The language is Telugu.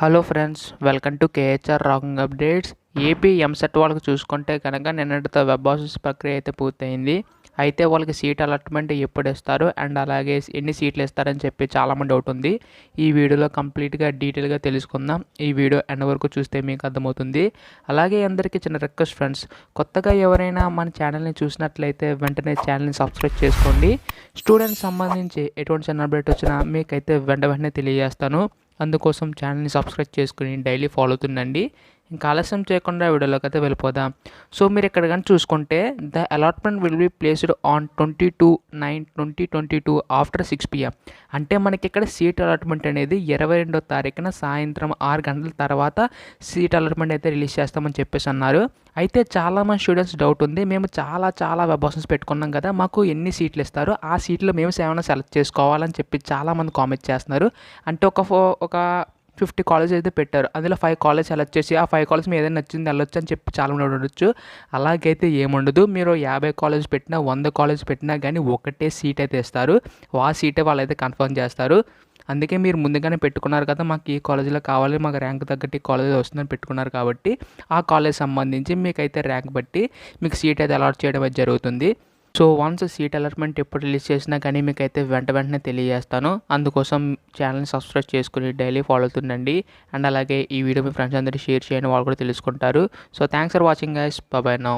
Hello friends, welcome to KHR rocking updates. AP EAMCET వాళ్ళకి చూసుకుంటే కనుక నిన్నటితో వెబ్ ప్రాసెస్ ప్రక్రియ అయితే పూర్తయింది. అయితే వాళ్ళకి సీట్ అలాట్మెంట్ ఎప్పుడు ఇస్తారు అండ్ అలాగే ఎన్ని సీట్లు ఇస్తారని చెప్పి చాలామంది డౌట్ ఉంది. ఈ వీడియోలో కంప్లీట్గా డీటెయిల్గా తెలుసుకుందాం. ఈ వీడియో ఎండ్ వరకు చూస్తే మీకు అర్థమవుతుంది. అలాగే అందరికీ చిన్న రిక్వెస్ట్ ఫ్రెండ్స్, కొత్తగా ఎవరైనా మన ఛానల్ని చూసినట్లయితే వెంటనే ఛానల్ని సబ్స్క్రైబ్ చేసుకోండి. స్టూడెంట్స్ సంబంధించి ఎటువంటి చిన్న అప్డేట్ వచ్చినా మీకైతే వెంటనే తెలియజేస్తాను. అందుకోసం ఛానల్ని సబ్స్క్రైబ్ చేసుకుని డైలీ ఫాలో అవుతుండండి. ఇంకా ఆలస్యం చేయకుండా వీడియోలోకి అయితే వెళ్ళిపోదాం. సో మీరు ఇక్కడ కానీ చూసుకుంటే the allotment will be placed on 22/9/2022 after 6 PM. అంటే మనకి ఇక్కడ సీట్ అలాట్మెంట్ అనేది 22వ తారీఖున సాయంత్రం 6 గంటల తర్వాత సీట్ అలాట్మెంట్ అయితే రిలీజ్ చేస్తామని చెప్పేసి అన్నారు. అయితే చాలామంది స్టూడెంట్స్ డౌట్ ఉంది, మేము చాలా వెబ్ ఆప్షన్స్ పెట్టుకున్నాం కదా, మాకు ఎన్ని సీట్లు ఇస్తారు, ఆ సీట్లో మేము ఏమైనా సెలెక్ట్ చేసుకోవాలని చెప్పి చాలామంది కామెంట్ చేస్తున్నారు. అంటే ఒక 50 కాలేజ్ అయితే పెట్టారు, అందులో 5 కాలేజ్ సెలెక్ట్ చేసి ఆ 5 కాలేజ్ మీద ఏదైనా నచ్చింది వెళ్ళొచ్చు అని చెప్పి చాలామంది ఉండొచ్చు. అలాగైతే ఏముండదు. మీరు 50 కాలేజ్ పెట్టినా 100 కాలేజ్ పెట్టినా కానీ ఒకటే సీట్ అయితే ఇస్తారు. ఆ సీటే వాళ్ళైతే కన్ఫర్మ్ చేస్తారు. అందుకే మీరు ముందుగానే పెట్టుకున్నారు కదా, మాకు ఈ కాలేజీలో కావాలి, మాకు ర్యాంక్ తగ్గట్టు ఈ కాలేజ్ వస్తుందని పెట్టుకున్నారు కాబట్టి ఆ కాలేజ్ సంబంధించి మీకైతే ర్యాంక్ బట్టి మీకు సీట్ అయితే అలాట్ చేయడం అయితే జరుగుతుంది. సో వన్స్ సీట్ అలాట్మెంట్ ఎప్పుడు రిలీజ్ చేసినా కానీ మీకైతే వెంటనే తెలియజేస్తాను. అందుకోసం ఛానల్ని సబ్స్క్రైబ్ చేసుకుని డైలీ ఫాలో అవుతుండండి. అండ్ అలాగే ఈ వీడియో మీ ఫ్రెండ్స్ అందరికీ షేర్ చేయండి, వాళ్ళు కూడా తెలుసుకుంటారు. So thanks for watching guys, by by now.